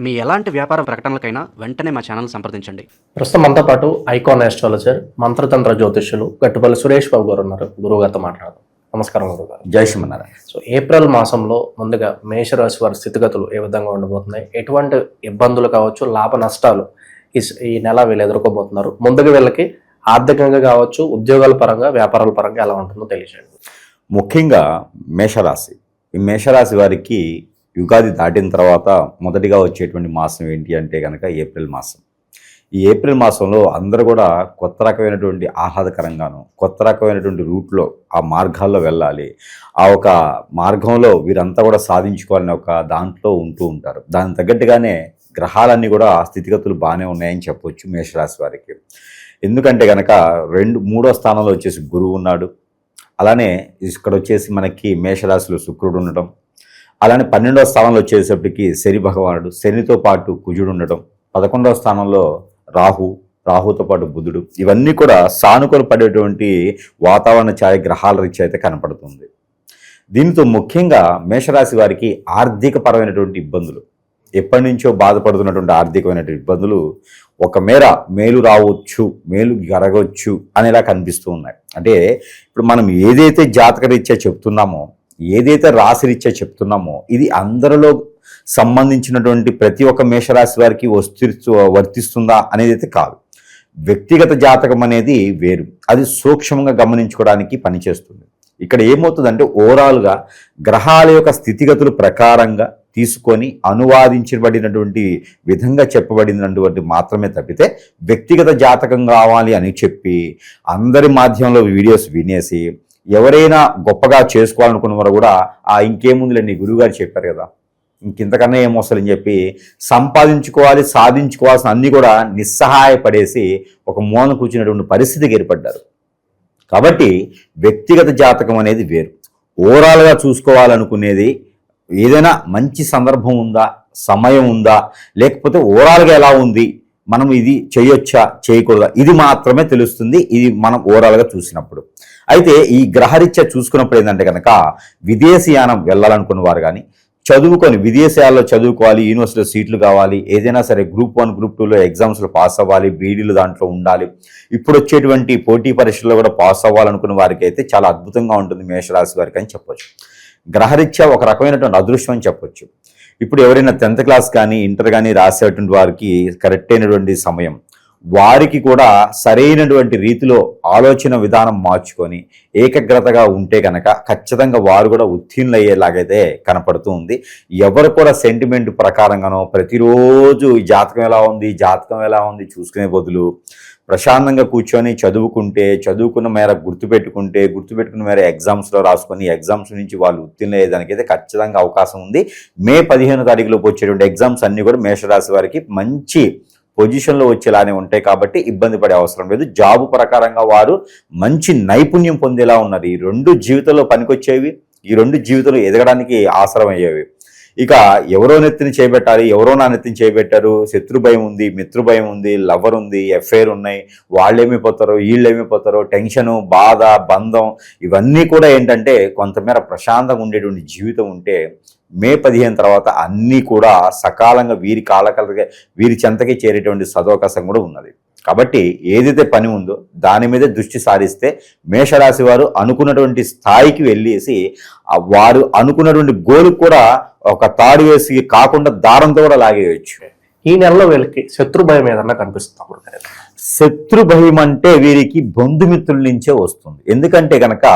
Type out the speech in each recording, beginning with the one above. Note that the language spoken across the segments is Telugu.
మీ ఎలాంటి వ్యాపార ప్రకటనలకైనా వెంటనే మా ఛానల్ సంప్రదించండి. ప్రస్తుతం మనతో పాటు ఐకాన్ ఆస్ట్రాలజర్, మంత్రతంత్ర జ్యోతిష్యులు గట్టుపల్లి సురేష్ బాబు గారు ఉన్నారు. గురువుగారితో మాట్లాడదాం. నమస్కారం గురుగారు. జై శ్రీమన్నారాయణ. సో ఏప్రిల్ మాసంలో ముందుగా మేషరాశి వారి స్థితిగతులు ఏ విధంగా ఉండబోతున్నాయి, ఎటువంటి ఇబ్బందులు కావచ్చు, లాభ నష్టాలు ఈ నెల వీళ్ళు ఎదుర్కోబోతున్నారు, ముందుగా వీళ్ళకి ఆర్థికంగా కావచ్చు, ఉద్యోగాల పరంగా, వ్యాపారాల పరంగా ఎలా ఉంటుందో తెలియజేయండి. ముఖ్యంగా మేషరాశి, ఈ మేషరాశి వారికి యుగాది దాటిన తర్వాత మొదటిగా వచ్చేటువంటి మాసం ఏంటి అంటే కనుక ఏప్రిల్ మాసం. ఈ ఏప్రిల్ మాసంలో అందరూ కూడా కొత్త రకమైనటువంటి ఆహ్లాదకరంగాను, కొత్త రకమైనటువంటి రూట్లో ఆ మార్గాల్లో వెళ్ళాలి. ఆ ఒక మార్గంలో వీరంతా కూడా సాధించుకోవాలని ఒక దాంట్లో ఉంటూ ఉంటారు. దానికి తగ్గట్టుగానే గ్రహాలన్నీ కూడా స్థితిగతులు బాగానే ఉన్నాయని చెప్పవచ్చు మేషరాశి వారికి. ఎందుకంటే కనుక మూడో స్థానంలో వచ్చేసి గురువు ఉన్నాడు. అలానే ఇక్కడ వచ్చేసి మనకి మేషరాశిలో శుక్రుడు ఉండటం, అలానే 12వ స్థానంలో వచ్చేసేపటికి శని భగవానుడు, శనితో పాటు కుజుడు ఉండటం, 11వ స్థానంలో రాహుతో పాటు బుధుడు, ఇవన్నీ కూడా సానుకూల పడేటువంటి వాతావరణ ఛాయ గ్రహాల రీత్యా అయితే కనపడుతుంది. దీనితో ముఖ్యంగా మేషరాశి వారికి ఆర్థిక పరమైనటువంటి ఇబ్బందులు, ఎప్పటి నుంచో బాధపడుతున్నటువంటి ఆర్థికమైనటువంటి ఇబ్బందులు ఒక మేర మేలు రావచ్చు, మేలు జరగవచ్చు అనేలా కనిపిస్తూ ఉన్నాయి. అంటే ఇప్పుడు మనం ఏదైతే జాతక రీత్యా చెప్తున్నామో, ఏదైతే రాశి రీత్యా చెప్తున్నామో, ఇది అందరిలో సంబంధించినటువంటి ప్రతి ఒక్క మేషరాశి వారికి వర్తిస్తుందా అనేది అయితే కాదు. వ్యక్తిగత జాతకం అనేది వేరు, అది సూక్ష్మంగా గమనించుకోవడానికి పనిచేస్తుంది. ఇక్కడ ఏమవుతుందంటే ఓవరాల్గా గ్రహాల యొక్క స్థితిగతుల ప్రకారంగా తీసుకొని అనువాదించబడినటువంటి విధంగా చెప్పబడినటువంటి మాత్రమే తప్పితే వ్యక్తిగత జాతకం కావాలి అని చెప్పి అందరి మాధ్యమంలో వీడియోస్ వినేసి ఎవరైనా గొప్పగా చేసుకోవాలనుకున్న వారు కూడా ఇంకేముందులేండి గురువుగారు చెప్పారు కదా, ఇంకింతకన్నా ఏమొస్తుందని చెప్పి సంపాదించుకోవాలి, సాధించుకోవాల్సిన అన్నీ కూడా నిస్సహాయపడేసి ఒక మూలన కూర్చున్నటువంటి పరిస్థితికి ఏర్పడ్డారు. కాబట్టి వ్యక్తిగత జాతకం అనేది వేరు. ఓవరాల్గా చూసుకోవాలనుకునేది ఏదైనా మంచి సందర్భం ఉందా, సమయం ఉందా, లేకపోతే ఓవరాల్గా ఎలా ఉంది, మనం ఇది చేయొచ్చా చేయకూడదా, ఇది మాత్రమే తెలుస్తుంది. ఇది మనం ఓవరాల్గా చూసినప్పుడు. అయితే ఈ గ్రహరీత్యా చూసుకున్నప్పుడు ఏంటంటే కనుక విదేశీయానం వెళ్ళాలనుకున్న వారు కానీ, చదువుకొని విదేశాల్లో చదువుకోవాలి, యూనివర్సిటీలో సీట్లు కావాలి, ఏదైనా సరే గ్రూప్ 1 గ్రూప్ 2లో ఎగ్జామ్స్లో పాస్ అవ్వాలి, బీడీలు దాంట్లో ఉండాలి, ఇప్పుడు వచ్చేటువంటి పోటీ పరీక్షల్లో కూడా పాస్ అవ్వాలనుకున్న వారికి అయితే చాలా అద్భుతంగా ఉంటుంది మేషరాశి వారికి అని చెప్పొచ్చు. గ్రహరీత్యా ఒక రకమైనటువంటి అదృష్టం అని చెప్పొచ్చు. ఇప్పుడు ఎవరైనా 10th క్లాస్ కానీ ఇంటర్ కానీ రాసేటువంటి వారికి కరెక్ట్ అయినటువంటి సమయం, వారికి కూడా సరైనటువంటి రీతిలో ఆలోచన విధానం మార్చుకొని ఏకాగ్రతగా ఉంటే కనుక ఖచ్చితంగా వారు కూడా ఉత్తీర్ణులు అయ్యేలాగైతే కనపడుతూ ఉంది. ఎవరు కూడా సెంటిమెంట్ ప్రకారంగానో ప్రతిరోజు ఈ జాతకం ఎలా ఉంది చూసుకునే బదులు ప్రశాంతంగా కూర్చొని చదువుకున్న మేర గుర్తుపెట్టుకున్న మేర ఎగ్జామ్స్లో రాసుకొని ఎగ్జామ్స్ నుంచి వాళ్ళు ఉత్తీర్ణులు అయ్యేదానికైతే ఖచ్చితంగా అవకాశం ఉంది. మే 15వ తారీఖులోపు వచ్చేటువంటి ఎగ్జామ్స్ అన్నీ కూడా మేషరాశి వారికి మంచి పొజిషన్లో వచ్చేలానే ఉంటాయి కాబట్టి ఇబ్బంది పడే అవసరం లేదు. జాబు ప్రకారంగా వారు మంచి నైపుణ్యం పొందేలా ఉన్నారు. ఈ 2 జీవితంలో పనికొచ్చేవి, ఈ 2 జీవితంలో ఎదగడానికి ఆసరం అయ్యేవి. ఇక ఎవరో నెత్తిని చేపెట్టాలి, ఎవరో నా నెత్తిని చేపెట్టారు, శత్రు భయం ఉంది, మిత్రు భయం ఉంది, లవర్ ఉంది, ఎఫ్ఐఆర్ ఉన్నాయి, వాళ్ళేమైపోతారో వీళ్ళేమైపోతారో, టెన్షను, బాధ, బంధం, ఇవన్నీ కూడా ఏంటంటే కొంతమేర ప్రశాంతంగా ఉండేటువంటి జీవితం ఉంటే మే 15 తర్వాత అన్నీ కూడా సకాలంగా వీరి చెంతకి చేరేటువంటి సదవకాశం కూడా ఉన్నది. కాబట్టి ఏదైతే పని ఉందో దాని మీదే దృష్టి సారిస్తే మేషరాశి వారు అనుకున్నటువంటి స్థాయికి వెళ్ళేసి వారు అనుకున్నటువంటి గోలు కూడా ఒక తాడు వేసి కాకుండా దారంతో కూడా లాగేయచ్చు. ఈ నెలలో వీళ్ళకి శత్రు భయం ఏదన్నా కనిపిస్తుంది? శత్రు భయం అంటే వీరికి బంధుమిత్రుల నుంచే వస్తుంది. ఎందుకంటే కనుక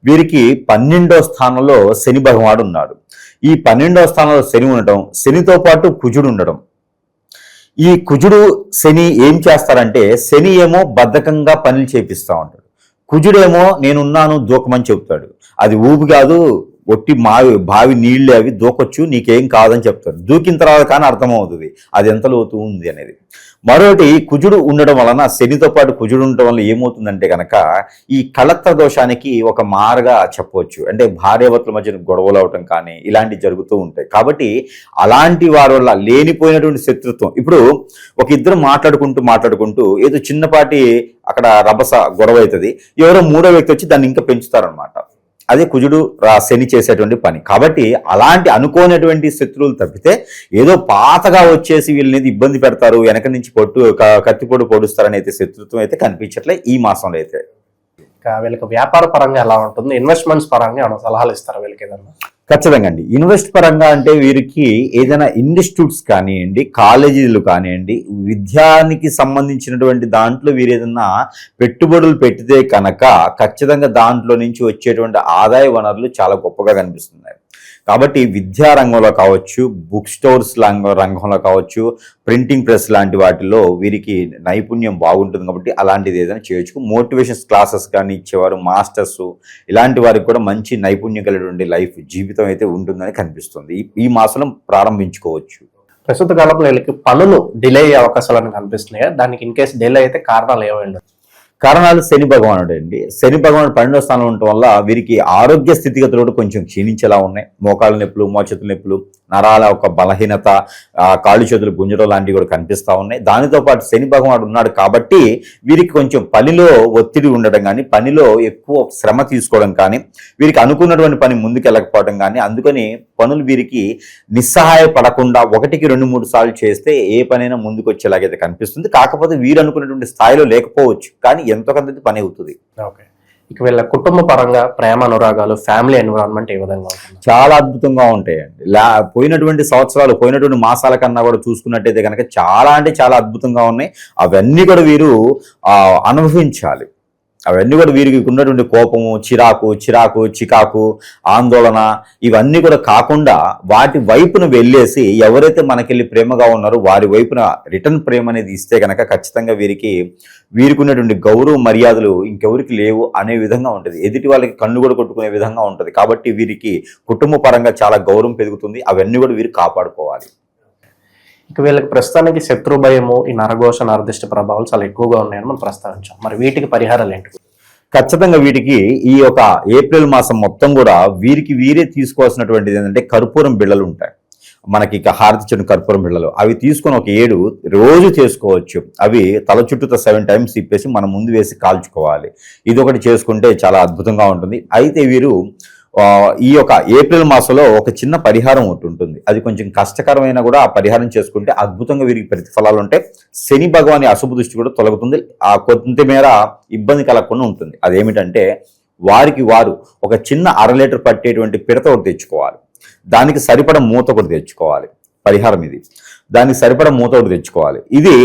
వీరికి 12వ స్థానంలో శని భగవానుడు ఉన్నాడు. ఈ 12వ స్థానంలో శని ఉండటం, శనితో పాటు కుజుడు ఉండడం, ఈ కుజుడు శని ఏం చేస్తారంటే శని ఏమో బద్ధకంగా పనులు చేపిస్తూ ఉంటాడు, కుజుడేమో నేనున్నాను దూకమని చెప్తాడు. అది ఊపి కాదు, ఒట్టి బావి నీళ్ళే, అవి దూకొచ్చు, నీకేం కాదని చెప్తారు. దూకిన తర్వాత కానీ అర్థమవుతుంది అది ఎంత లోతు ఉంది అనేది. మరొకటి కుజుడు ఉండడం వలన, శనితో పాటు కుజుడు ఉండడం వల్ల ఏమవుతుందంటే కనుక ఈ కళత్ర దోషానికి ఒక మారుగా చెప్పవచ్చు. అంటే భార్యాభర్తల మధ్య గొడవలు అవటం కానీ ఇలాంటివి జరుగుతూ ఉంటాయి. కాబట్టి అలాంటి వారి వల్ల లేనిపోయినటువంటి శత్రుత్వం, ఇప్పుడు ఒక ఇద్దరు మాట్లాడుకుంటూ ఏదో చిన్నపాటి అక్కడ రభస గొడవ అవుతుంది, ఎవరో 3వ వ్యక్తి వచ్చి దాన్ని ఇంకా పెంచుతారనమాట. అదే కుజుడు శని చేసేటువంటి పని. కాబట్టి అలాంటి అనుకోనటువంటి శత్రువులు తప్పితే ఏదో పాతగా వచ్చేసి వీళ్ళని ఇబ్బంది పెడతారు, వెనక నుంచి కత్తిపొడు పొడుస్తారని అయితే శత్రుత్వం అయితే కనిపించట్లే ఈ మాసంలో అయితే. వీళ్ళకి వ్యాపార పరంగా ఎలా ఉంటుంది, ఇన్వెస్ట్మెంట్స్ పరంగా ఏమైనా సలహాలు ఇస్తారా వీళ్ళకి ఏదన్నా? ఖచ్చితంగా అండి. ఇన్వెస్ట్ పరంగా అంటే వీరికి ఏదైనా ఇన్స్టిట్యూట్స్ కానివ్వండి, కాలేజీలు కానివ్వండి, విద్యానికి సంబంధించినటువంటి దాంట్లో వీరు ఏదైనా పెట్టుబడులు పెడితే కనుక ఖచ్చితంగా దాంట్లో నుంచి వచ్చేటువంటి ఆదాయ వనరులు చాలా గొప్పగా కనిపిస్తున్నాయి. కాబట్టి విద్యా రంగంలో కావచ్చు, బుక్ స్టోర్స్ రంగంలో కావచ్చు, ప్రింటింగ్ ప్రెస్ లాంటి వాటిలో వీరికి నైపుణ్యం బాగుంటుంది. కాబట్టి అలాంటిది ఏదైనా చేయొచ్చు. మోటివేషన్స్ క్లాసెస్ కానీ ఇచ్చేవారు, మాస్టర్స్, ఇలాంటి వారికి కూడా మంచి నైపుణ్యం కలిగినటువంటి లైఫ్ జీవితం అయితే ఉంటుందని కనిపిస్తుంది. ఈ మాసంలో ప్రారంభించుకోవచ్చు. ప్రస్తుత కాలంలో వీళ్ళకి పనులు డిలే అయ్యే అవకాశాలు కనిపిస్తున్నాయి. దానికి ఇన్ కేసు డిలే అయితే కారణాలు ఏమైంది? కారణాలు శని భగవానుడు అండి. శని భగవానుడు 12వ స్థానంలో ఉండటం వల్ల వీరికి ఆరోగ్య స్థితిగతులు కూడా కొంచెం క్షీణించేలా ఉన్నాయి. మోకాళ్ళ నొప్పులు, మోచేతుల నొప్పులు, నరాల ఒక బలహీనత, కాళ్ళు చేతులు గుంజడం లాంటివి కూడా కనిపిస్తూ ఉన్నాయి. దానితో పాటు శని భగవానుడు ఉన్నాడు కాబట్టి వీరికి కొంచెం పనిలో ఒత్తిడి ఉండడం కానీ, పనిలో ఎక్కువ శ్రమ తీసుకోవడం కానీ, వీరికి అనుకున్నటువంటి పని ముందుకు వెళ్ళకపోవడం కానీ, అందుకని పనులు వీరికి నిస్సహాయపడకుండా 1కి 2-3 సార్లు చేస్తే ఏ పనైనా ముందుకు వచ్చేలాగైతే కనిపిస్తుంది. కాకపోతే వీరు అనుకున్నటువంటి స్థాయిలో లేకపోవచ్చు, కానీ ఎంతో కొంత పని అవుతుంది. ఓకే. ఇక వీళ్ళ కుటుంబ పరంగా ప్రేమ అనురాగాలు, ఫ్యామిలీ ఎన్విరాన్మెంట్ ఏ విధంగా ఉంటుంది? చాలా అద్భుతంగా ఉంటాయండి. పోయినటువంటి సంవత్సరాలు, పోయినటువంటి మాసాల కన్నా కూడా చూసుకున్నట్టయితే కనుక చాలా అంటే చాలా అద్భుతంగా ఉన్నాయి. అవన్నీ కూడా వీరు అనుభవించాలి. అవన్నీ కూడా వీరికి ఉన్నటువంటి కోపము, చికాకు, ఆందోళన ఇవన్నీ కూడా కాకుండా వాటి వైపున వెళ్ళేసి ఎవరైతే మనకెళ్ళి ప్రేమగా ఉన్నారో వారి వైపున రిటర్న్ ప్రేమ అనేది ఇస్తే కనుక ఖచ్చితంగా వీరికి ఉన్నటువంటి గౌరవ మర్యాదలు ఇంకెవరికి లేవు అనే విధంగా ఉంటుంది. ఎదుటి వాళ్ళకి కన్ను కూడా కొట్టుకునే విధంగా ఉంటుంది. కాబట్టి వీరికి కుటుంబ పరంగా చాలా గౌరవం పెరుగుతుంది. అవన్నీ కూడా వీరు కాపాడుకోవాలి. ఇక వీళ్ళకి ప్రస్తుతానికి శత్రు భయము, ఈ నరఘోష, నరదిష్ట ప్రభావాలు చాలా ఎక్కువగా ఉన్నాయని మనం ప్రస్తావించాం. మరి వీటికి పరిహారాలు ఏంటి? ఖచ్చితంగా వీటికి ఈ యొక్క ఏప్రిల్ మాసం మొత్తం కూడా వీరే తీసుకోవాల్సినటువంటిది ఏంటంటే కర్పూరం బిళ్ళలు ఉంటాయి. మనకి ఇక హారతి చెట్టు కర్పూరం బిళ్ళలు అవి తీసుకొని ఒక 7 రోజు చేసుకోవచ్చు. అవి తల చుట్టూతో 7 టైమ్స్ తిప్పేసి మనం ముందు వేసి కాల్చుకోవాలి. ఇది ఒకటి చేసుకుంటే చాలా అద్భుతంగా ఉంటుంది. అయితే వీరు ఈ యొక్క ఏప్రిల్ మాసంలో ఒక చిన్న పరిహారం ఒకటి ఉంటుంది. అది కొంచెం కష్టకరమైన కూడా ఆ పరిహారం చేసుకుంటే అద్భుతంగా వీరికి ప్రతిఫలాలు ఉంటాయి. శని భగవాని అశుభ దృష్టి కూడా తొలగుతుంది. ఆ కొంతమేర ఇబ్బంది కలగకుండా ఉంటుంది. అదేమిటంటే వారు ఒక చిన్న 1/2 లీటర్ పట్టేటువంటి పిడత ఒకటి తెచ్చుకోవాలి. దానికి సరిపడ మూత ఒకటి తెచ్చుకోవాలి. పరిహారం ఇది. దానికి సరిపడ మూత ఒకటి తెచ్చుకోవాలి. ఇది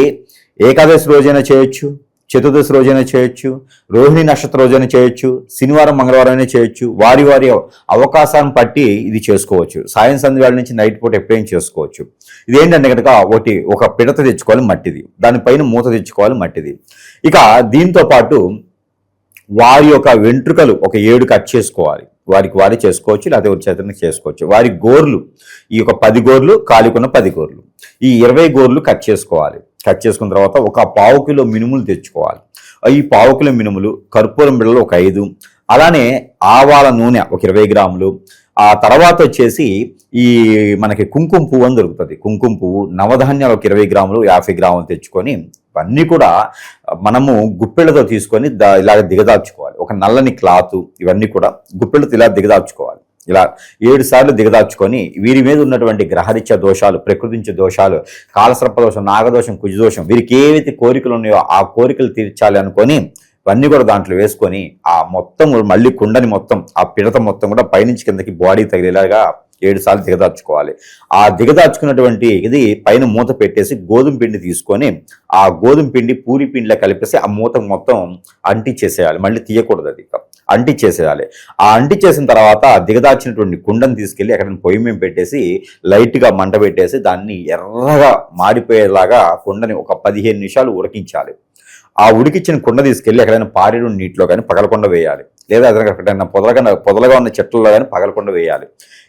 ఏకాదశి రోజైనా చేయొచ్చు, చతుర్దశి రోజైనా చేయొచ్చు, రోహిణి నక్షత్ర రోజైనా చేయొచ్చు, శనివారం మంగళవారం అయినా చేయొచ్చు. వారి అవకాశాన్ని బట్టి ఇది చేసుకోవచ్చు. సాయం సంధ్య నుంచి నైట్ పూట ఎప్పుడైనా చేసుకోవచ్చు. ఇదేంటంటే కనుక ఒక పిడత తెచ్చుకోవాలి మట్టిది, దానిపైన మూత తెచ్చుకోవాలి మట్టిది. ఇక దీంతో పాటు వారి యొక్క వెంట్రుకలు ఒక 7 కట్ చేసుకోవాలి. వారే చేసుకోవచ్చు, లేకపోతే ఒక చేతనికి చేసుకోవచ్చు. వారి గోర్లు ఈ యొక్క 10 గోర్లు, కాలికున్న 10 గోర్లు, ఈ 20 గోర్లు కట్ చేసుకోవాలి. కట్ చేసుకున్న తర్వాత ఒక 1/4 కిలో మినుములు తెచ్చుకోవాలి. ఈ 1/4 కిలో మినుములు, కర్పూరం బిళ్ళలు ఒక 5, అలానే ఆవాల నూనె ఒక 20 గ్రాములు. ఆ తర్వాత వచ్చేసి ఈ మనకి కుంకుమ పువ్వు అని దొరుకుతుంది. కుంకుమ పువ్వు, నవధాన్యాలు ఒక 20 గ్రాములు, 50 గ్రాములు తెచ్చుకొని ఇవన్నీ కూడా మనము గుప్పెళ్ళతో తీసుకొని ఇలాగ దిగదార్చుకోవాలి. ఒక నల్లని క్లాత్, ఇవన్నీ కూడా గుప్పెళ్ళతో ఇలా దిగదార్చుకోవాలి. ఇలా 7 సార్లు దిగదార్చుకొని వీరి మీద ఉన్నటువంటి గ్రహరీత్యా దోషాలు, ప్రకృతించే దోషాలు, కాలసర్ప దోషం, నాగదోషం, కుజదోషం, వీరికి ఏవైతే కోరికలు ఉన్నాయో ఆ కోరికలు తీర్చాలి అనుకొని ఇవన్నీ కూడా దాంట్లో వేసుకొని ఆ మొత్తం మళ్ళీ కుండని మొత్తం, ఆ పిడత మొత్తం కూడా పైనుంచి కిందకి బాడీ తగిలేలాగా 7 సార్లు దిగదార్చుకోవాలి. ఆ దిగదార్చుకున్నటువంటి ఇది పైన మూత పెట్టేసి గోధుమ పిండి తీసుకొని ఆ గోధుమ పిండి పూరి పిండిలో కలిపేసి ఆ మూత మొత్తం అంటించేసేయాలి. మళ్ళీ తీయకూడదు, అది అంటించేసేయాలి. ఆ అంటించేసిన తర్వాత దిగదార్చినటువంటి కుండను తీసుకెళ్ళి ఎక్కడైనా పొయ్యి మీద పెట్టేసి లైట్గా మంట పెట్టేసి దాన్ని ఎర్రగా మాడిపోయేలాగా కుండని ఒక 15 నిమిషాలు ఉడికించాలి. ఆ ఉడికిచ్చిన కుండ తీసుకెళ్ళి ఎక్కడైనా పారేడు నీటిలో కానీ పగలకుండా వేయాలి, లేదా ఎక్కడైనా పొదలుగా ఉన్న చెట్లలో కానీ పగలకుండా వేయాలి.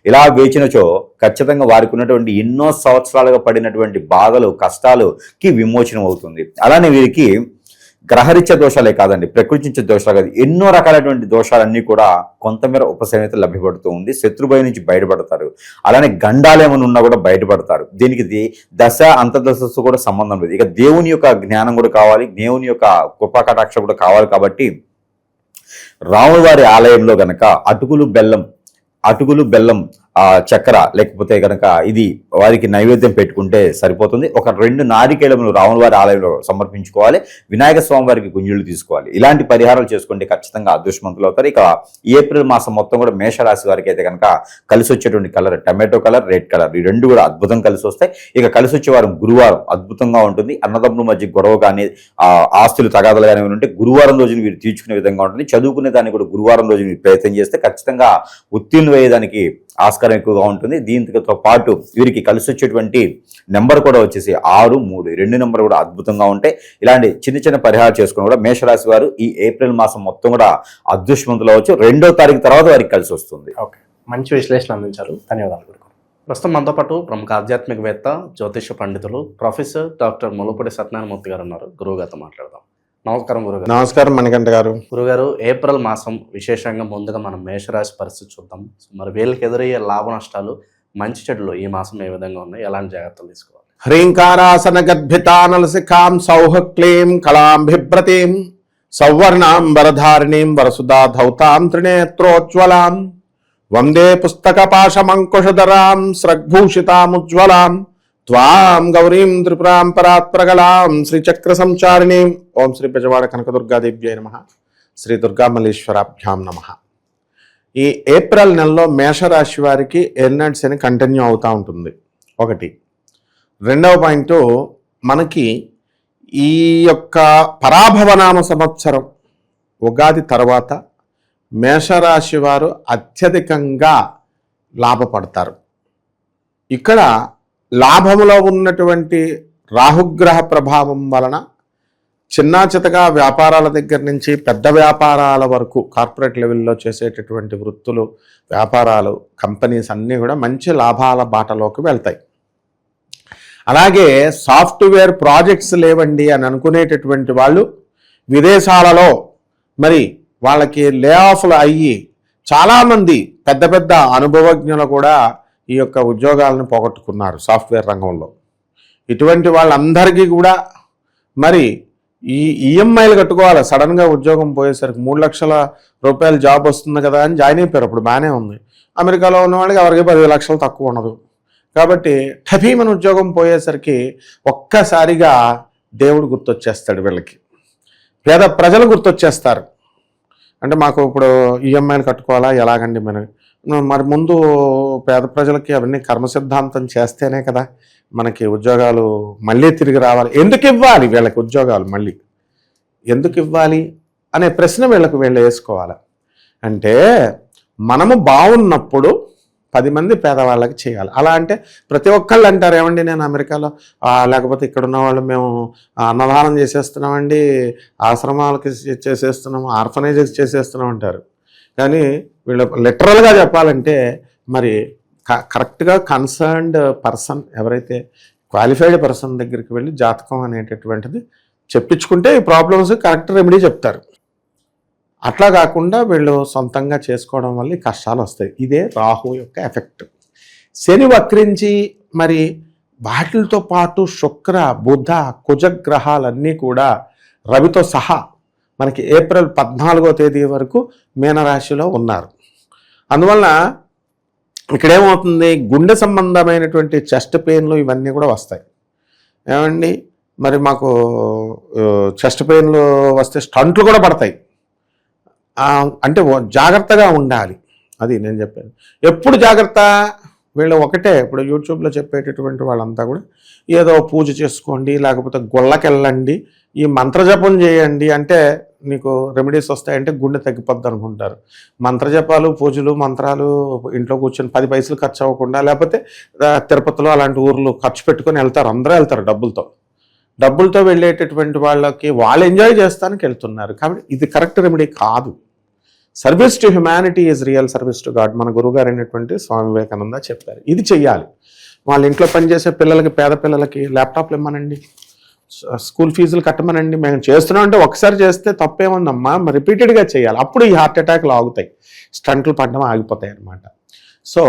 ఇలా వేచినచో ఖచ్చితంగా వారికి ఉన్నటువంటి ఎన్నో సంవత్సరాలుగా పడినటువంటి బాధలు, కష్టాలకి విమోచనం అవుతుంది. అలానే వీరికి గ్రహరీత్యా దోషాలే కాదండి, ప్రకృతించే దోషాలు కాదు, ఎన్నో రకాలైనటువంటి దోషాలన్నీ కూడా కొంతమేర ఉపశమనత లభ్యపడుతూ ఉంది. శత్రుభయం నుంచి బయటపడతారు. అలానే గండాలు ఏమైనా ఉన్నా కూడా బయటపడతారు. దీనికి దశ అంతర్దశతో కూడా సంబంధం లేదు. ఇక దేవుని యొక్క జ్ఞానం కూడా కావాలి, దేవుని యొక్క కృపా కటాక్ష కూడా కావాలి. కాబట్టి రాముల వారి ఆలయంలో గనక అటుకులు బెల్లం చక్కెర లేకపోతే గనక ఇది వారికి నైవేద్యం పెట్టుకుంటే సరిపోతుంది. ఒక 2 నారికేళములు రాముల వారి ఆలయంలో సమర్పించుకోవాలి. వినాయక స్వామి వారికి గుంజులు తీసుకోవాలి. ఇలాంటి పరిహారాలు చేసుకుంటే ఖచ్చితంగా అదృష్టవంతులు అవుతారు. ఇక ఏప్రిల్ మాసం మొత్తం కూడా మేషరాశి వారికి అయితే కనుక కలిసి వచ్చేటువంటి colour tomato colour, red colour, ఈ 2 కూడా అద్భుతం కలిసి వస్తాయి. ఇక కలిసి వచ్చే వారం గురువారం అద్భుతంగా ఉంటుంది. అన్నదమ్ముల మధ్య గొడవ కానీ ఆస్తులు తగాదాలు కానీ ఉంటే గురువారం రోజున వీరు తీర్చుకునే విధంగా ఉంటుంది. చదువుకునే దాన్ని కూడా గురువారం రోజు మీరు ప్రయత్నం చేస్తే ఖచ్చితంగా ఉత్తీర్ణులు అయ్యేదానికి ఆస్కారం ఎక్కువగా ఉంటుంది. దీంతో పాటు వీరికి కలిసి వచ్చేటువంటి నెంబర్ కూడా వచ్చేసి 6, 3 2 నెంబర్ కూడా అద్భుతంగా ఉంటాయి. ఇలాంటి చిన్న పరిహారం చేసుకుని కూడా మేషరాశి వారు ఈ ఏప్రిల్ మాసం మొత్తం కూడా అదృష్టవంతులు అవ్వచ్చు. 2వ తారీఖు తర్వాత వారికి కలిసి వస్తుంది. ఓకే, మంచి విశ్లేషణ అందించారు, ధన్యవాదాలు. ప్రస్తుతం మనతో పాటు ప్రముఖ ఆధ్యాత్మికవేత్త, జ్యోతిష పండితులు, ప్రొఫెసర్ డాక్టర్ ముల్లపూడి సత్యనారాయణమూర్తి గారు ఉన్నారు. గురువుగారితో మాట్లాడదాం. నమస్కారం గురుగారు. నమస్కారం మణికంఠ గారు. గురుగారు, ఏప్రిల్ మాసం విశేషంగా ముందుగా మనం మేషరాశి పరిస్థితి చూద్దాం. మరి వీళ్ళకి ఎదురయ్యే లాభ నష్టాలు, మంచి చెడులు ఈ మాసం ఏ విధంగా ఉన్నాయి, ఎలాంటి జాగ్రత్తలు తీసుకోవాలి? హ్రీంకారాసన గద్భితానలసికాం సౌహ క్లీం కళాం బిభ్రతీం సౌవర్ణాం వరధారిణీం వరసుదా ధౌతాం త్రినేత్రోజ్వలాం వందే పుస్తకపాశమంకుశధరాం స్రగ్భూషితాముజ్వలాం త్వాం గౌరీం త్రిపురాం పరాత్ప్రగళాం శ్రీచక్ర సంచారిణీం. ఓం శ్రీ బెజవాడ కనకదుర్గాదేవ్యై నమః. శ్రీ దుర్గామల్లేశ్వరాభ్యాం నమః. ఈ ఏప్రిల్ నెలలో మేషరాశి వారికి ఎర్నడ్స్ అని కంటిన్యూ అవుతూ ఉంటుంది. ఒకటి. రెండవ పాయింట్, మనకి ఈ యొక్క పరాభవనామ సంవత్సరం ఉగాది తర్వాత మేషరాశి వారు అత్యధికంగా లాభపడతారు. ఇక్కడ లాభములో ఉన్నటువంటి రాహుగ్రహ ప్రభావం వలన చిన్నాచితగా వ్యాపారాల దగ్గర నుంచి పెద్ద వ్యాపారాల వరకు కార్పొరేట్ లెవెల్లో చేసేటటువంటి వృత్తులు, వ్యాపారాలు, కంపెనీస్ అన్నీ కూడా మంచి లాభాల బాటలోకి వెళ్తాయి. అలాగే సాఫ్ట్వేర్ ప్రాజెక్ట్స్ లేవండి అని అనుకునేటటువంటి వాళ్ళు విదేశాలలో మరి వాళ్ళకి లే ఆఫ్లు అయ్యి చాలామంది పెద్ద పెద్ద అనుభవజ్ఞులు కూడా ఈ యొక్క ఉద్యోగాలను పోగొట్టుకున్నారు సాఫ్ట్వేర్ రంగంలో. ఇటువంటి వాళ్ళందరికీ కూడా మరి ఈ ఈఎంఐలు కట్టుకోవాలి. సడన్గా ఉద్యోగం పోయేసరికి 3 లక్షల రూపాయల జాబ్ వస్తుంది కదా అని జాయిన్ అయిపోయారు. అప్పుడు బాగానే ఉంది. అమెరికాలో ఉన్న వాళ్ళకి ఎవరికి 10 లక్షలు తక్కువ ఉండదు. కాబట్టి టఫీమని ఉద్యోగం పోయేసరికి ఒక్కసారిగా దేవుడు గుర్తొచ్చేస్తాడు వీళ్ళకి. పేద ప్రజలు గుర్తొచ్చేస్తారు. అంటే మాకు ఇప్పుడు ఈఎంఐలు కట్టుకోవాలా, ఎలాగండి మరి ముందు పేద ప్రజలకి అవన్నీ కర్మ సిద్ధాంతం చేస్తేనే కదా మనకి ఉద్యోగాలు మళ్ళీ తిరిగి రావాలి. ఎందుకు ఇవ్వాలి వీళ్ళకి ఉద్యోగాలు, మళ్ళీ ఎందుకు ఇవ్వాలి అనే ప్రశ్న వీళ్ళకు వేసుకోవాలి. అంటే మనము బాగున్నప్పుడు 10 మంది పేదవాళ్ళకి చేయాలి. అలా అంటే ప్రతి ఒక్కళ్ళు అంటారు, ఏమండి నేను అమెరికాలో లేకపోతే ఇక్కడ ఉన్న వాళ్ళు మేము అన్నదానం చేసేస్తున్నామండి, ఆశ్రమాలకి చేసేస్తున్నాము, ఆర్ఫనైజెస్ చేసేస్తున్నాం అంటారు. కానీ వీళ్ళు లిటరల్గా చెప్పాలంటే మరి కరెక్ట్గా కన్సర్న్డ్ పర్సన్ ఎవరైతే క్వాలిఫైడ్ పర్సన్ దగ్గరికి వెళ్ళి జాతకం అనేటటువంటిది చెప్పించుకుంటే ఈ ప్రాబ్లమ్స్ కరెక్ట్ రెమెడీ చెప్తారు. అట్లా కాకుండా వీళ్ళు సొంతంగా చేసుకోవడం వల్ల కష్టాలు వస్తాయి. ఇదే రాహు యొక్క ఎఫెక్ట్. శని వక్రించి మరి వాటితో పాటు శుక్ర, బుధ, కుజగ్రహాలన్నీ కూడా రవితో సహా మనకి ఏప్రిల్ 14వ తేదీ వరకు మీనరాశిలో ఉన్నారు. అందువల్ల ఇక్కడేమవుతుంది, గుండె సంబంధమైనటువంటి చెస్ట్ పెయిన్లు ఇవన్నీ కూడా వస్తాయి. ఏమండి మరి మాకు చెస్ట్ పెయిన్లు వస్తే స్టంట్లు కూడా పడతాయి. అంటే జాగ్రత్తగా ఉండాలి, అది నేను చెప్పాను. ఎప్పుడు జాగ్రత్త? వీళ్ళు ఒకటే, ఇప్పుడు యూట్యూబ్లో చెప్పేటటువంటి వాళ్ళంతా కూడా ఏదో పూజ చేసుకోండి, లేకపోతే గుళ్ళకెళ్ళండి, ఈ మంత్రజపం చేయండి అంటే నీకు రెమెడీస్ వస్తాయంటే గుండె తగ్గిపోద్ది అనుకుంటారు. మంత్రజపాలు, పూజలు, మంత్రాలు ఇంట్లో కూర్చొని 10 పైసలు ఖర్చు అవ్వకుండా, లేకపోతే తిరుపతిలో అలాంటి ఊర్లు ఖర్చు పెట్టుకొని వెళ్తారు. అందరూ వెళ్తారు డబ్బులతో వెళ్ళేటటువంటి వాళ్ళకి వాళ్ళు ఎంజాయ్ చేస్తానికి వెళ్తున్నారు. కాబట్టి ఇది కరెక్ట్ రెమెడీ కాదు. Service to humanity is real service to God. మన గురువుగారు అయినటువంటి స్వామి వివేకానంద చెప్పారు. ఇది చెయ్యాలి. వాళ్ళ ఇంట్లో పనిచేసే పిల్లలకి, పేద పిల్లలకి ల్యాప్టాప్లు ఇమ్మనండి, స్కూల్ ఫీజులు కట్టమనండి. మేము చేస్తున్నాం అంటే ఒకసారి చేస్తే తప్పేముందమ్మా, రిపీటెడ్గా చేయాలి. అప్పుడు ఈ హార్ట్ అటాక్లు ఆగుతాయి, స్టంట్లు పడడం ఆగిపోతాయి అన్నమాట. సో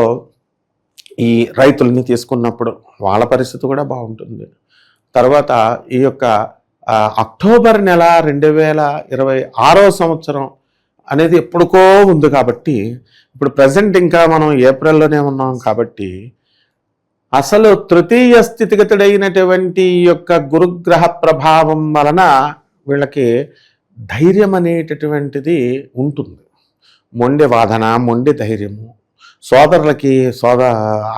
ఈ రైతుల్ని తీసుకున్నప్పుడు వాళ్ళ పరిస్థితి కూడా బాగుంటుంది. తర్వాత ఈ యొక్క అక్టోబర్ నెల 2026వ సంవత్సరం అనేది ఎప్పటికో ఉంది కాబట్టి ఇప్పుడు ప్రజెంట్ ఇంకా మనం ఏప్రిల్లోనే ఉన్నాం కాబట్టి అసలు తృతీయ స్థితిగతుడైనటువంటి యొక్క గురుగ్రహ ప్రభావం వలన వీళ్ళకి ధైర్యం అనేటటువంటిది ఉంటుంది. మొండి వాదన, మొండి ధైర్యము, సోదరులకి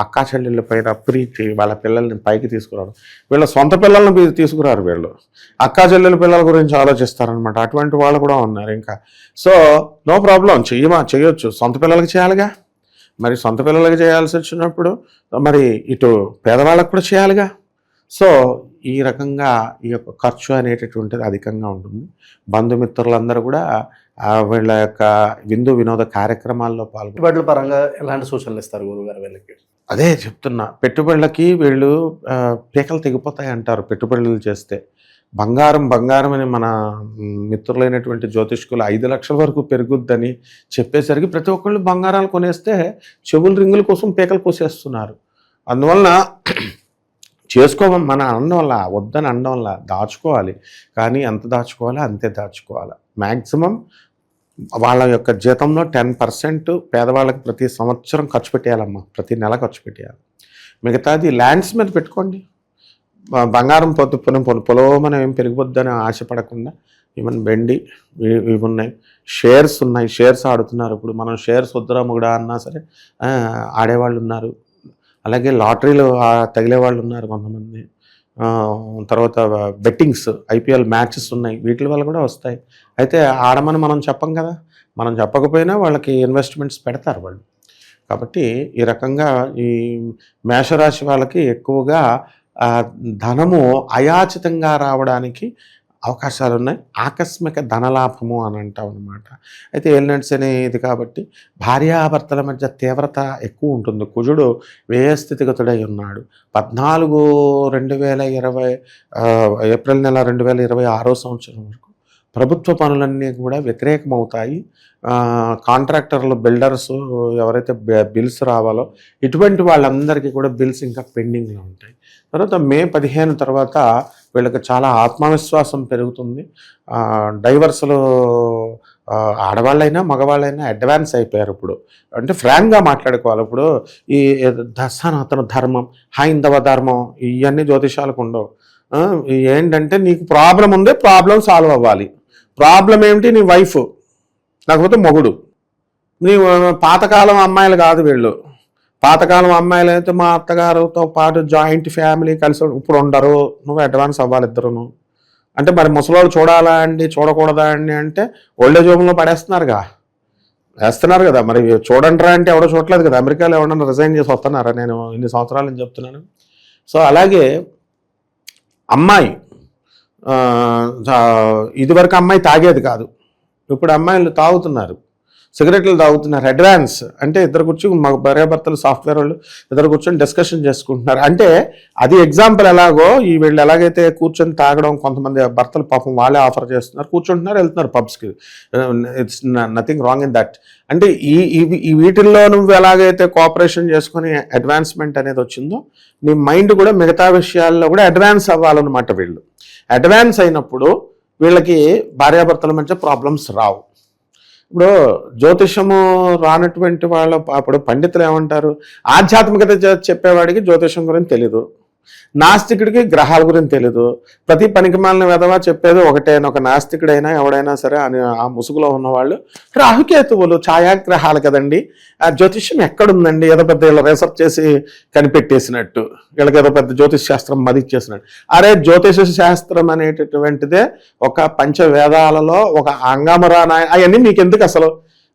అక్కా చెల్లెళ్ళ పైన ప్రీతి, వాళ్ళ పిల్లల్ని పైకి తీసుకురావడం. వీళ్ళ సొంత పిల్లల్ని తీసుకురారు, వీళ్ళు అక్కా చెల్లెల పిల్లల గురించి ఆలోచిస్తారనమాట. అటువంటి వాళ్ళు కూడా ఉన్నారు ఇంకా. సో నో ప్రాబ్లం, చేయొచ్చు, సొంత పిల్లలకి చేయాలిగా. మరి సొంత పిల్లలకి చేయాల్సి వచ్చినప్పుడు మరి ఇటు పేదవాళ్ళకు కూడా చేయాలిగా. సో ఈ రకంగా ఈ యొక్క ఖర్చు అనేటటువంటిది అధికంగా ఉంటుంది. బంధుమిత్రులందరూ కూడా వీళ్ళ యొక్క విందు వినోద కార్యక్రమాల్లో పాల్గొని పెట్టుబడుల పరంగా ఎలాంటి సూచనలు ఇస్తారు గురుగారు వీళ్ళకి? అదే చెప్తున్నా, పెట్టుబడులకి వీళ్ళు పీకలు తెగిపోతాయి అంటారు పెట్టుబడులు చేస్తే. బంగారం అని మన మిత్రులైనటువంటి జ్యోతిష్కులు 5 లక్షల వరకు పెరుగుద్దని చెప్పేసరికి ప్రతి ఒక్కళ్ళు బంగారాలు కొనేస్తే చెవుల రింగుల కోసం పీకలు కోసేస్తున్నారు. అందువలన చేసుకోమని మన అనడం వల్ల, వద్దని అనడం వల్ల దాచుకోవాలి. కానీ ఎంత దాచుకోవాలో అంతే దాచుకోవాలి. మ్యాక్సిమం వాళ్ళ యొక్క జీతంలో 10% పేదవాళ్ళకి ప్రతి సంవత్సరం ఖర్చు పెట్టేయాలమ్మా, ప్రతి నెల ఖర్చు పెట్టేయాలి. మిగతాది ల్యాండ్స్ మీద పెట్టుకోండి. బంగారం పొలవమని ఏం పెరిగిపోద్దని ఆశపడకుండా ఈవెన్ వెండి ఇవి ఉన్నాయి, షేర్స్ ఉన్నాయి, షేర్స్ ఆడుతున్నారు. ఇప్పుడు మనం షేర్స్ వద్దురా మొగుడా అన్నా సరే ఆడేవాళ్ళు ఉన్నారు. అలాగే లాటరీలు తగిలే వాళ్ళు ఉన్నారు కొంతమంది. తర్వాత బెట్టింగ్స్, IPL మ్యాచెస్ ఉన్నాయి, వీటి వల్ల కూడా వస్తాయి. అయితే ఆడమని మనం చెప్పం కదా, మనం చెప్పకపోయినా వాళ్ళకి ఇన్వెస్ట్మెంట్స్ పెడతారు వాళ్ళు. కాబట్టి ఈ రకంగా ఈ మేషరాశి వాళ్ళకి ఎక్కువగా ధనము అయాచితంగా రావడానికి అవకాశాలు ఉన్నాయి. ఆకస్మిక ధనలాభము అని అంటాం అనమాట. అయితే ఏలినట్స్ అనేది కాబట్టి భార్యాభర్తల మధ్య తీవ్రత ఎక్కువ ఉంటుంది. కుజుడు వ్యయస్థితిగతుడై ఉన్నాడు. 14/2020 ఏప్రిల్ నెల 2026 సంవత్సరం వరకు ప్రభుత్వ పనులన్నీ కూడా వ్యతిరేకమవుతాయి. కాంట్రాక్టర్లు, బిల్డర్స్ ఎవరైతే బిల్స్ రావాలో ఇటువంటి వాళ్ళందరికీ కూడా బిల్స్ ఇంకా పెండింగ్లో ఉంటాయి. తర్వాత మే 15 తర్వాత వీళ్ళకి చాలా ఆత్మవిశ్వాసం పెరుగుతుంది. డైవర్సులు ఆడవాళ్ళైనా మగవాళ్ళైనా అడ్వాన్స్ అయిపోయారు ఇప్పుడు. అంటే ఫ్రాంక్గా మాట్లాడుకోవాలి. ఇప్పుడు ఈ సనాతన ధర్మం, హైందవ ధర్మం ఇవన్నీ జ్యోతిషాలకు ఉండవు. ఏంటంటే నీకు ప్రాబ్లం ఉంది, ప్రాబ్లం సాల్వ్ అవ్వాలి. ప్రాబ్లం ఏమిటి? నీ వైఫ్, లేకపోతే మొగుడు. నీ పాతకాలం అమ్మాయిలు కాదు వీళ్ళు. పాతకాలం అమ్మాయిలు అయితే మా అత్తగారితో పాటు జాయింట్ ఫ్యామిలీ కలిసి ఇప్పుడు ఉండరు, నువ్వు అడ్వాన్స్ అవ్వాలి ఇద్దరును. అంటే మరి ముసలోళ్ళు చూడాలా అండి, చూడకూడదా అండి అంటే ఓల్డేజ్ హోమ్లో పడేస్తున్నారుగా, వేస్తున్నారు కదా. మరి చూడండిరా అంటే ఎవడో చూడలేదు కదా. అమెరికాలో ఎవడన్నా రిజైన్ చేసి వస్తున్నారా? నేను ఇన్ని సంవత్సరాలు అని చెప్తున్నాను. సో అలాగే అమ్మాయి ఇదివరకు అమ్మాయి తాగేది కాదు, ఇప్పుడు అమ్మాయిలు తాగుతున్నారు, సిగరెట్లు తాగుతున్నారు. అడ్వాన్స్ అంటే ఇద్దరు కూర్చొని మా భార్యాభర్తలు సాఫ్ట్వేర్ వాళ్ళు ఇద్దరు కూర్చొని డిస్కషన్ చేసుకుంటున్నారు. అంటే అది ఎగ్జాంపుల్. ఎలాగో ఈ వీళ్ళు ఎలాగైతే కూర్చొని తాగడం, కొంతమంది భర్తలు పాపం వాళ్ళే ఆఫర్ చేస్తున్నారు, కూర్చుంటున్నారు, వెళ్తున్నారు పబ్స్కి. It's nothing wrong in that. అంటే ఈ వీటిల్లో నువ్వు ఎలాగైతే కోఆపరేషన్ చేసుకొని అడ్వాన్స్మెంట్ అనేది వచ్చిందో నీ మైండ్ కూడా మిగతా విషయాల్లో కూడా అడ్వాన్స్ అవ్వాలన్నమాట. వీళ్ళు అడ్వాన్స్ అయినప్పుడు వీళ్ళకి భార్యాభర్తల మధ్య ప్రాబ్లమ్స్ రావు. ఇప్పుడు జ్యోతిషము రానటువంటి వాళ్ళ అప్పుడు పండితులు ఏమంటారు? ఆధ్యాత్మికత చెప్పేవాడికి జ్యోతిషం గురించి తెలీదు, నాస్తికుడికి గ్రహాల గురించి తెలీదు. ప్రతి పనికిమాలిన విధవా చెప్పేది ఒకటే. ఒక నాస్తికుడైనా ఎవడైనా సరే అని ఆ ముసుగులో ఉన్నవాళ్ళు రాహుకేతువులు ఛాయాగ్రహాలు కదండి, ఆ జ్యోతిష్యం ఎక్కడుందండి, ఏదో పెద్ద వీళ్ళు రీసెర్చ్ చేసి కనిపెట్టేసినట్టు, వీళ్ళకి ఏదో పెద్ద జ్యోతిష్ శాస్త్రం మదిచ్చేసినట్టు. అరే జ్యోతిష శాస్త్రం అనేటటువంటిదే ఒక పంచవేదాలలో ఒక అంగమరానాయ. అవన్నీ మీకెందుకు అసలు?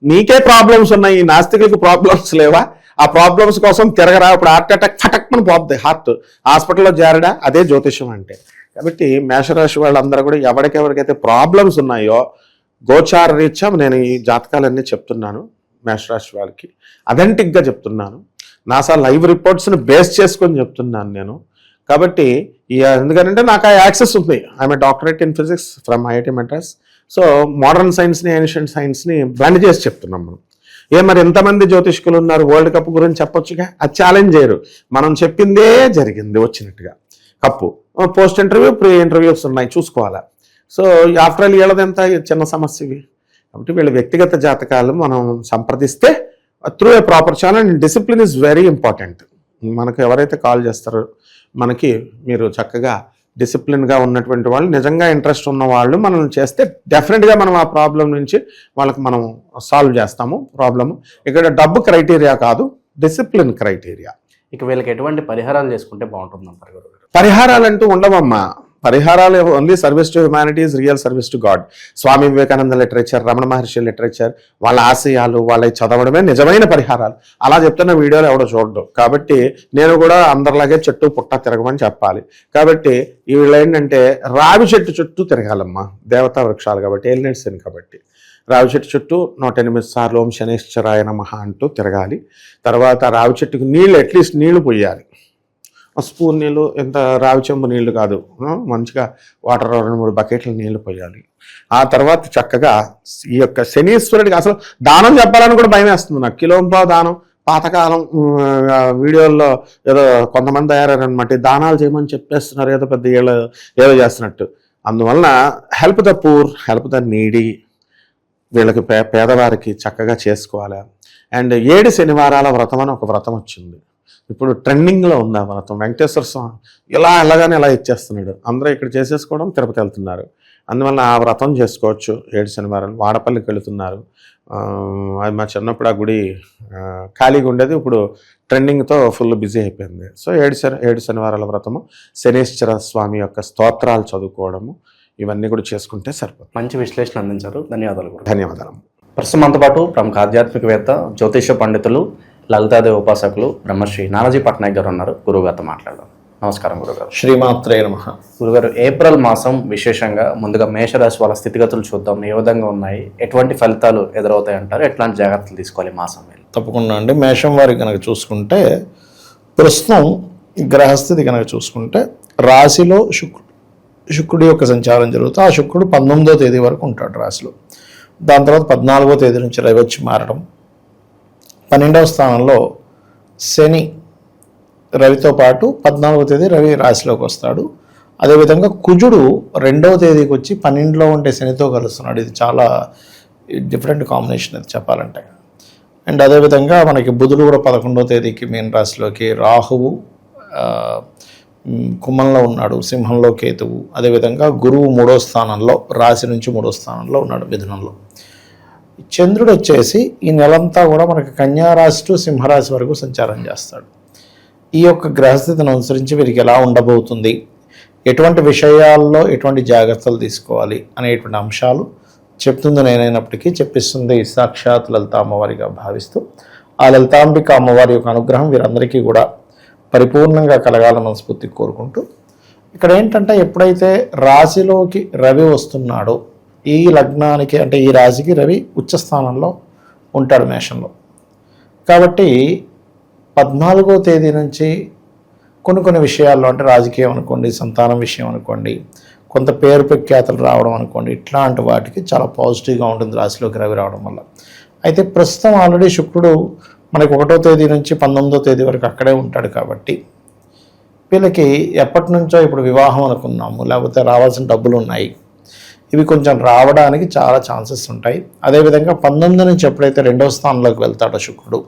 నీకే ప్రాబ్లమ్స్ ఉన్నాయి, ఈ నాస్తికులకు ప్రాబ్లమ్స్ లేవా? ఆ ప్రాబ్లమ్స్ కోసం తిరగరా. ఇప్పుడు హార్ట్ అటాక్ ఫటక్మని పోద్ది, హార్ట్ హాస్పిటల్లో చేరడా. అదే జ్యోతిషం అంటే. కాబట్టి మేషరాశి వాళ్ళందరూ కూడా ఎవరికెవరికైతే ప్రాబ్లమ్స్ ఉన్నాయో గోచార రీత్యా నేను ఈ జాతకాలన్నీ చెప్తున్నాను. మేషరాశి వాళ్ళకి అథెంటిక్గా చెప్తున్నాను. నాసా లైవ్ రిపోర్ట్స్ని బేస్ చేసుకొని చెప్తున్నాను నేను. కాబట్టి ఎందుకంటే నాకు ఆ యాక్సెస్ ఉంది. I'm a doctorate in physics from IIT Madras. So modern సైన్స్ని, ఏన్షియంట్ సైన్స్ని బ్లెండ్ చేసి చెప్తున్నాం మనం. మరి ఎంతమంది జ్యోతిష్కులు ఉన్నారు, వరల్డ్ కప్ గురించి చెప్పొచ్చుగా. అది ఛాలెంజ్ చేయరు, మనం చెప్పిందే జరిగింది వచ్చినట్టుగా. Cup post interview, pre interviews ఉన్నాయి, చూసుకోవాలా. సో ఆఫ్టర్ ఆల్ వీళ్ళది ఎంత చిన్న సమస్య ఇవి. కాబట్టి వీళ్ళ వ్యక్తిగత జాతకాలు మనం సంప్రదిస్తే through a proper channel. And discipline is very important. మనకు ఎవరైతే కాల్ చేస్తారో మనకి మీరు చక్కగా డిసిప్లిన్గా ఉన్నటువంటి వాళ్ళు, నిజంగా ఇంట్రెస్ట్ ఉన్న వాళ్ళు మనల్ని చేస్తే డెఫినెట్గా మనం ఆ ప్రాబ్లం నుంచి వాళ్ళకి మనం సాల్వ్ చేస్తాము ప్రాబ్లము. ఇక్కడ డబ్బు క్రైటీరియా కాదు, డిసిప్లిన్ క్రైటీరియా. ఇక వీళ్ళకి ఎటువంటి పరిహారాలు చేసుకుంటే బాగుంటుంది అంటారు గురుగారు? పరిహారాలు అంటూ ఉండవమ్మా. పరిహారాలు only service to humanities, real service to God. Swami Vivekananda literature, Ramana Maharshi literature, వాళ్ళ ఆశయాలు వాళ్ళ చదవడమే నిజమైన పరిహారాలు. అలా చెప్తున్న వీడియోలు ఎవడో చూడడం. కాబట్టి నేను కూడా అందరిలాగే చెట్టు పుట్ట తిరగమని చెప్పాలి. కాబట్టి వీళ్ళు ఏంటంటే రావి చెట్టు చుట్టూ తిరగాలమ్మా. దేవతా వృక్షాలు కాబట్టి, ఏలినట్స్ కాబట్టి రావి చెట్టు చుట్టూ 108 సార్లు ఓం శనేశ్వరాయ నమః అంటూ తిరగాలి. తర్వాత రావి చెట్టుకు నీళ్ళు, అట్లీస్ట్ నీళ్లు పోయాలి. స్పూన్ నీళ్ళు, ఎంత రావి చెంబు నీళ్లు కాదు, మంచిగా వాటర్ 2-3 బకెట్ల నీళ్లు పోయాలి. ఆ తర్వాత చక్కగా ఈ యొక్క శనీశ్వరుడికి అసలు దానం చెప్పాలని కూడా భయం వేస్తుంది నాకు. కిలోంపావు దానం పాతకాలం వీడియోల్లో ఏదో కొంతమంది తయారనమాట, దానాలు చేయమని చెప్పేస్తున్నారు, ఏదో పెద్ద ఏదో చేస్తున్నట్టు. అందువలన help the poor, help the needy, వీళ్ళకి పేదవారికి చక్కగా చేసుకోవాలి. అండ్ 7 శనివారాల వ్రతం అని ఒక వ్రతం వచ్చింది, ఇప్పుడు ట్రెండింగ్లో ఉంది ఆ వ్రతం. వెంకటేశ్వర స్వామి ఎలాగానే ఇలా ఇచ్చేస్తున్నాడు. అందరూ ఇక్కడ చేసేసుకోవడం, తిరుపతి వెళ్తున్నారు. అందువల్ల ఆ వ్రతం చేసుకోవచ్చు. 7 శనివారాలు వాడపల్లికి వెళుతున్నారు. అది మా చిన్నప్పుడు ఆ గుడి ఖాళీగా ఉండేది, ఇప్పుడు ట్రెండింగ్తో ఫుల్ బిజీ అయిపోయింది. సో 7 శనివారాల వ్రతము, శనేశ్వర స్వామి యొక్క స్తోత్రాలు చదువుకోవడము, ఇవన్నీ కూడా చేసుకుంటే సరిపోతుంది. మంచి విశ్లేషణ అందించారు, ధన్యవాదాలు గురుగారు. ధన్యవాదాలు. ప్రస్తుతం మనతో పాటు ప్రముఖ ఆధ్యాత్మికవేత్త, జ్యోతిష పండితులు, లలితాదేవి ఉపాసకులు బ్రహ్మశ్రీ నానాజీ పట్నాయక్ గారు ఉన్నారు. గురుగారితో మాట్లాడదాం. నమస్కారం గురుగారు. శ్రీమాత్రే నమః. గురుగారు, ఏప్రిల్ మాసం విశేషంగా ముందుగా మేషరాశి వాళ్ళ స్థితిగతులు చూద్దాం. ఏ విధంగా ఉన్నాయి, ఎటువంటి ఫలితాలు ఎదురవుతాయి అంటారు, ఎట్లాంటి జాగ్రత్తలు తీసుకోవాలి మాసం మీద? తప్పకుండా అండి. మేషం వారికి కనుక చూసుకుంటే ప్రస్తుతం గ్రహస్థితి కనుక చూసుకుంటే రాశిలో శుక్రుడి యొక్క సంచారం జరుగుతుంది. ఆ శుక్రుడు 19వ తేదీ వరకు ఉంటాడు రాశిలో. దాని తర్వాత 14వ తేదీ నుంచి రవి వచ్చి మారడం, 12వ స్థానంలో శని రవితో పాటు 14వ తేదీ రవి రాశిలోకి వస్తాడు. అదేవిధంగా కుజుడు 2వ తేదీకి వచ్చి 12లో ఉండే శనితో కలుస్తున్నాడు. ఇది చాలా డిఫరెంట్ కాంబినేషన్ అది చెప్పాలంటే. అండ్ అదేవిధంగా మనకి బుధుడు కూడా 11వ తేదీకి మీన రాశిలోకి, రాహువు కుంభంలో ఉన్నాడు, సింహంలో కేతువు. అదేవిధంగా గురువు 3వ స్థానంలో, రాశి నుంచి 3వ స్థానంలో ఉన్నాడు మిథునంలో. చంద్రుడు వచ్చేసి ఈ నెలంతా కూడా మనకి కన్యా రాశి టు సింహరాశి వరకు సంచారం చేస్తాడు. ఈ యొక్క గ్రహస్థితిని అనుసరించి వీరికి ఎలా ఉండబోతుంది, ఎటువంటి విషయాల్లో ఎటువంటి జాగ్రత్తలు తీసుకోవాలి అనేటువంటి అంశాలు చెప్తుంది నేనైనప్పటికీ చెప్పిస్తుంది సాక్షాత్ లలిత అమ్మవారిగా భావిస్తూ, ఆ లలితాంబిక అమ్మవారి యొక్క అనుగ్రహం వీరందరికీ కూడా పరిపూర్ణంగా కలగాలని మనస్ఫూర్తిగా కోరుకుంటూ, ఇక్కడ ఏంటంటే ఎప్పుడైతే రాశిలోకి రవి వస్తున్నాడో, ఈ లగ్నానికి అంటే ఈ రాశికి రవి ఉచ్చస్థానంలో ఉంటాడు మేషంలో. కాబట్టి 14వ తేదీ నుంచి కొన్ని విషయాల్లో, అంటే రాజకీయం అనుకోండి, సంతానం విషయం అనుకోండి, కొంత పేరు ప్రఖ్యాతలు రావడం అనుకోండి, ఇట్లాంటి వాటికి చాలా పాజిటివ్గా ఉంటుంది రాశిలోకి రవి రావడం వల్ల. అయితే ప్రస్తుతం ఆల్రెడీ శుక్రుడు మనకి 1వ తేదీ నుంచి 19వ తేదీ వరకు అక్కడే ఉంటాడు. కాబట్టి వీళ్ళకి ఎప్పటి నుంచో ఇప్పుడు వివాహం అనుకున్నాము, లేకపోతే రావాల్సిన డబ్బులు ఉన్నాయి, ఇవి కొంచెం రావడానికి చాలా ఛాన్సెస్ ఉంటాయి. అదేవిధంగా 19 నుంచి ఎప్పుడైతే 2వ స్థానంలోకి వెళ్తాడో శుక్రుడు,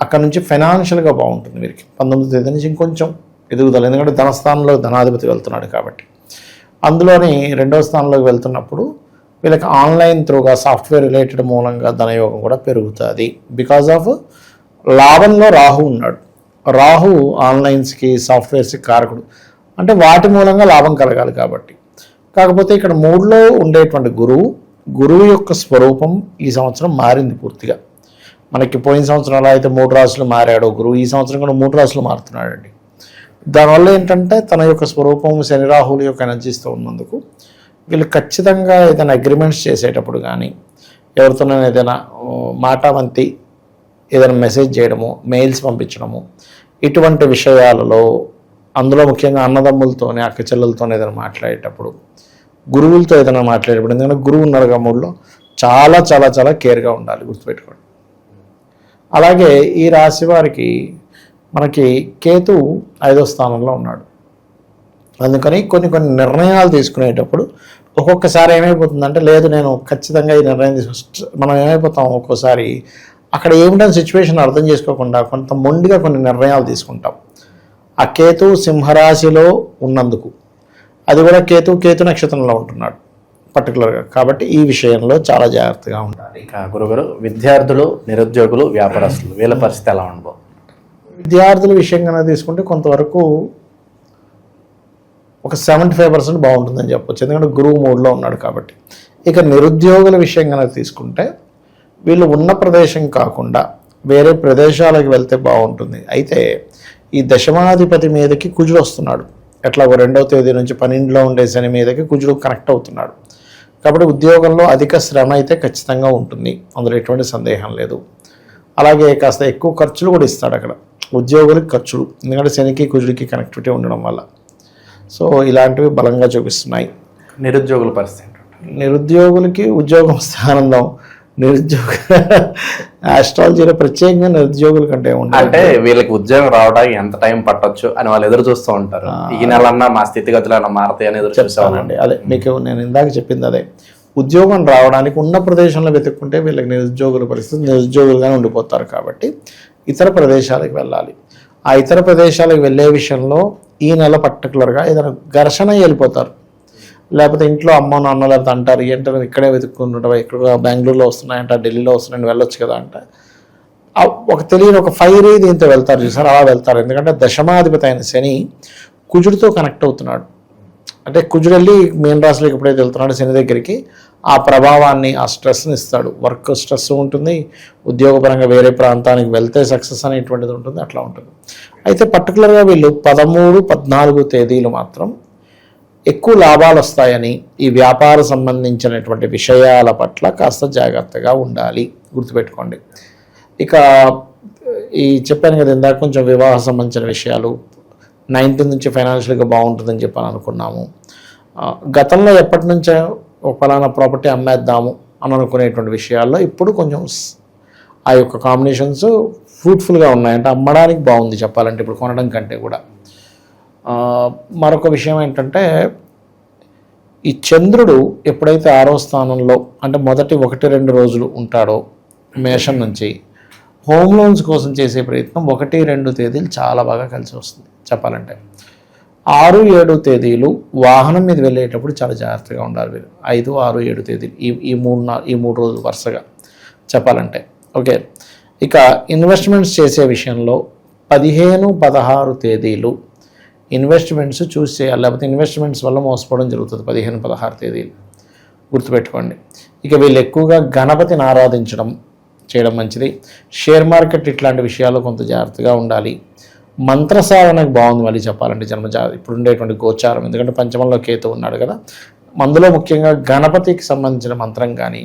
అక్కడ నుంచి ఫైనాన్షియల్గా బాగుంటుంది వీరికి. 19వ తేదీ నుంచి ఇంకొంచెం ఎదుగుదల, ఎందుకంటే ధనస్థానంలో ధనాధిపతి వెళ్తున్నాడు కాబట్టి. అందులోని 2వ స్థానంలోకి వెళ్తున్నప్పుడు వీళ్ళకి ఆన్లైన్ త్రూగా సాఫ్ట్వేర్ రిలేటెడ్ మూలంగా ధనయోగం కూడా పెరుగుతుంది. బికాజ్ ఆఫ్ లాభంలో రాహు ఉన్నాడు. రాహు ఆన్లైన్స్కి, సాఫ్ట్వేర్స్కి కారకుడు, అంటే వాటి మూలంగా లాభం కలగాలి కాబట్టి. కాకపోతే ఇక్కడ 3లో ఉండేటువంటి గురువు యొక్క స్వరూపం ఈ సంవత్సరం మారింది పూర్తిగా. మనకి పోయిన సంవత్సరం అలా అయితే 3 రాశులు మారాడు గురువు, ఈ సంవత్సరం కూడా 3 రాశులు మారుతున్నాడండి. దానివల్ల ఏంటంటే తన యొక్క స్వరూపం శని రాహుల యొక్క ఎనర్జీస్తో ఉన్నందుకు వీళ్ళు ఖచ్చితంగా ఏదైనా అగ్రిమెంట్స్ చేసేటప్పుడు కానీ, ఎవరితోనైనా ఏదైనా మాటావంతి ఏదైనా మెసేజ్ చేయడము, మెయిల్స్ పంపించడము, ఇటువంటి విషయాలలో, అందులో ముఖ్యంగా అన్నదమ్ములతోనే, అక్క చెల్లెలతోనే ఏదైనా మాట్లాడేటప్పుడు, గురువులతో ఏదైనా మాట్లాడేటప్పుడు, ఎందుకంటే గురువు ఉన్నారు మూడులో చాలా చాలా చాలా కేర్గా ఉండాలి, గుర్తుపెట్టుకోండి. అలాగే ఈ రాశి వారికి మనకి కేతు 5వ స్థానంలో ఉన్నాడు. అందుకని కొన్ని నిర్ణయాలు తీసుకునేటప్పుడు ఒక్కొక్కసారి ఏమైపోతుందంటే లేదు నేను ఖచ్చితంగా ఈ నిర్ణయం మనం ఏమైపోతాం ఒక్కోసారి అక్కడ ఏమిటని సిచ్యువేషన్ అర్థం చేసుకోకుండా కొంత మొండిగా కొన్ని నిర్ణయాలు తీసుకుంటాం. ఆ కేతు సింహరాశిలో ఉన్నందుకు, అది కూడా కేతు నక్షత్రంలో ఉంటున్నాడు పర్టికులర్గా, కాబట్టి ఈ విషయంలో చాలా జాగ్రత్తగా ఉండాలి. ఇక గురుగారు, విద్యార్థులు, నిరుద్యోగులు, వ్యాపారస్తులు వీళ్ళ పరిస్థితి ఎలా ఉండబో? విద్యార్థుల విషయంగా తీసుకుంటే కొంతవరకు ఒక 75% బాగుంటుందని చెప్పొచ్చు, ఎందుకంటే గురువు మూడ్లో ఉన్నాడు కాబట్టి. ఇక నిరుద్యోగుల విషయం కనుక తీసుకుంటే వీళ్ళు ఉన్న ప్రదేశం కాకుండా వేరే ప్రదేశాలకు వెళ్తే బాగుంటుంది. అయితే ఈ దశమాధిపతి మీదకి కుజుడు వస్తున్నాడు, ఎట్లా 2వ తేదీ నుంచి 12లో ఉండే శని మీదకి కుజుడు కనెక్ట్ అవుతున్నాడు. కాబట్టి ఉద్యోగంలో అధిక శ్రమ అయితే ఖచ్చితంగా ఉంటుంది, అందులో ఎటువంటి సందేహం లేదు. అలాగే కాస్త ఎక్కువ ఖర్చులు కూడా ఇస్తాడు అక్కడ ఉద్యోగులకి ఖర్చులు, ఎందుకంటే శనికి కుజుడికి కనెక్టివిటీ ఉండడం వల్ల. సో ఇలాంటివి బలంగా చూపిస్తున్నాయి. నిరుద్యోగుల పరిస్థితి ఏంటంటే? నిరుద్యోగులకి ఉద్యోగం వస్తే ఆనందం, నిరుద్యోగ ఆస్ట్రాలజీలో ప్రత్యేకంగా నిరుద్యోగుల కంటే అంటే వీళ్ళకి ఉద్యోగం రావడానికి ఎంత టైం పట్టొచ్చు అని వాళ్ళు ఎదురు చూస్తూ ఉంటారు. ఈ నెలన్నా మా స్థితిగతులు అన్న మారతాయి అని ఎదురు చూస్తానండి. అదే మీకు నేను ఇందాక చెప్పింది అదే, ఉద్యోగం రావడానికి ఉన్న ప్రదేశంలో వెతుక్కుంటే వీళ్ళకి నిరుద్యోగుల పరిస్థితి నిరుద్యోగులుగానే ఉండిపోతారు. కాబట్టి ఇతర ప్రదేశాలకు వెళ్ళాలి. ఆ ఇతర ప్రదేశాలకు వెళ్ళే విషయంలో ఈ నెల పర్టికులర్గా ఏదైనా ఘర్షణ వెళ్ళిపోతారు, లేకపోతే ఇంట్లో అమ్మ నాన్న లేకపోతే అంటారు ఏంటో ఇక్కడే వెతుక్కుంటుంటావా, ఇక్కడ బెంగళూరులో వస్తున్నాయంట, ఢిల్లీలో వస్తున్నాయని వెళ్ళొచ్చు కదా అంటే ఒక తెలియని ఒక ఫైర్ దీంతో వెళ్తారు చూసారు, అలా వెళ్తారు. ఎందుకంటే దశమాధిపతి అయిన శని కుజుడితో కనెక్ట్ అవుతున్నాడు. అంటే కుజుడు వెళ్ళి మీన రాశిలోకి ఎప్పుడైతే వెళ్తున్నాడు శని దగ్గరికి, ఆ ప్రభావాన్ని ఆ స్ట్రెస్ని ఇస్తాడు. వర్క్ స్ట్రెస్ ఉంటుంది, ఉద్యోగపరంగా వేరే ప్రాంతానికి వెళ్తే సక్సెస్ అనేటువంటిది ఉంటుంది, అట్లా ఉంటుంది. అయితే పర్టికులర్గా వీళ్ళు 13, 14 తేదీలు మాత్రం ఎక్కువ లాభాలు వస్తాయని, ఈ వ్యాపార సంబంధించినటువంటి విషయాల పట్ల కాస్త జాగ్రత్తగా ఉండాలి, గుర్తుపెట్టుకోండి. ఇక ఈ చెప్పాను కదా ఇందాక కొంచెం వివాహ సంబంధించిన విషయాలు 19 నుంచి ఫైనాన్షియల్గా బాగుంటుందని చెప్పని అనుకున్నాము. గతంలో ఎప్పటి నుంచో ఒక పలానా ప్రాపర్టీ అమ్మేద్దాము అని అనుకునేటువంటి విషయాల్లో ఇప్పుడు కొంచెం ఆ యొక్క కాంబినేషన్స్ ఫ్రూట్ఫుల్గా ఉన్నాయి. అంటే అమ్మడానికి బాగుంది చెప్పాలంటే ఇప్పుడు కొనడం కంటే కూడా. మరొక విషయం ఏంటంటే ఈ చంద్రుడు ఎప్పుడైతే 6వ స్థానంలో అంటే మొదటి 1-2 రోజులు ఉంటాడో మేషం నుంచి, హోమ్ లోన్స్ కోసం చేసే ప్రయత్నం 1-2 తేదీలు చాలా బాగా కలిసి వస్తుంది చెప్పాలంటే. 6-7 తేదీలు వాహనం మీద వెళ్ళేటప్పుడు చాలా జాగ్రత్తగా ఉండాలి మీరు. 5, 6, 7 తేదీలు ఈ 3 రోజులు వరుసగా చెప్పాలంటే. ఓకే, ఇక ఇన్వెస్ట్మెంట్స్ చేసే విషయంలో 15, 16 తేదీలు ఇన్వెస్ట్మెంట్స్ చూస్ చేయాలి, లేకపోతే ఇన్వెస్ట్మెంట్స్ వల్ల మోసపోవడం జరుగుతుంది 15, 16 తేదీలు, గుర్తుపెట్టుకోండి. ఇక వీళ్ళు ఎక్కువగా గణపతిని ఆరాధించడం చేయడం మంచిది. షేర్ మార్కెట్ ఇట్లాంటి విషయాల్లో కొంత జాగ్రత్తగా ఉండాలి. మంత్రసాధనకు బాగుంది మళ్ళీ చెప్పాలంటే ఇప్పుడు ఉండేటువంటి గోచారం, ఎందుకంటే పంచమంలో కేతు ఉన్నాడు కదా, అందులో ముఖ్యంగా గణపతికి సంబంధించిన మంత్రం కానీ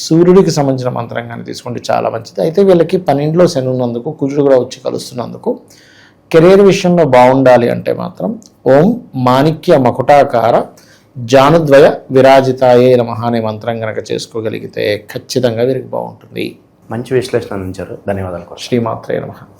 సూర్యుడికి సంబంధించిన మంత్రం కానీ తీసుకుంటే చాలా మంచిది. అయితే వీళ్ళకి 12లో శని ఉన్నందుకు కుజుడు కూడా వచ్చి కలుస్తున్నందుకు కెరీర్ విషయంలో బాగుండాలి అంటే మాత్రం ఓం మాణిక్య మకుటాకార జానుద్వయ విరాజితాయే నమః అనే మంత్రం కనుక చేసుకోగలిగితే ఖచ్చితంగా వీరికి బాగుంటుంది. మంచి విశ్లేషణ అందించారు, ధన్యవాదాలు. శ్రీమాత్రే నమః.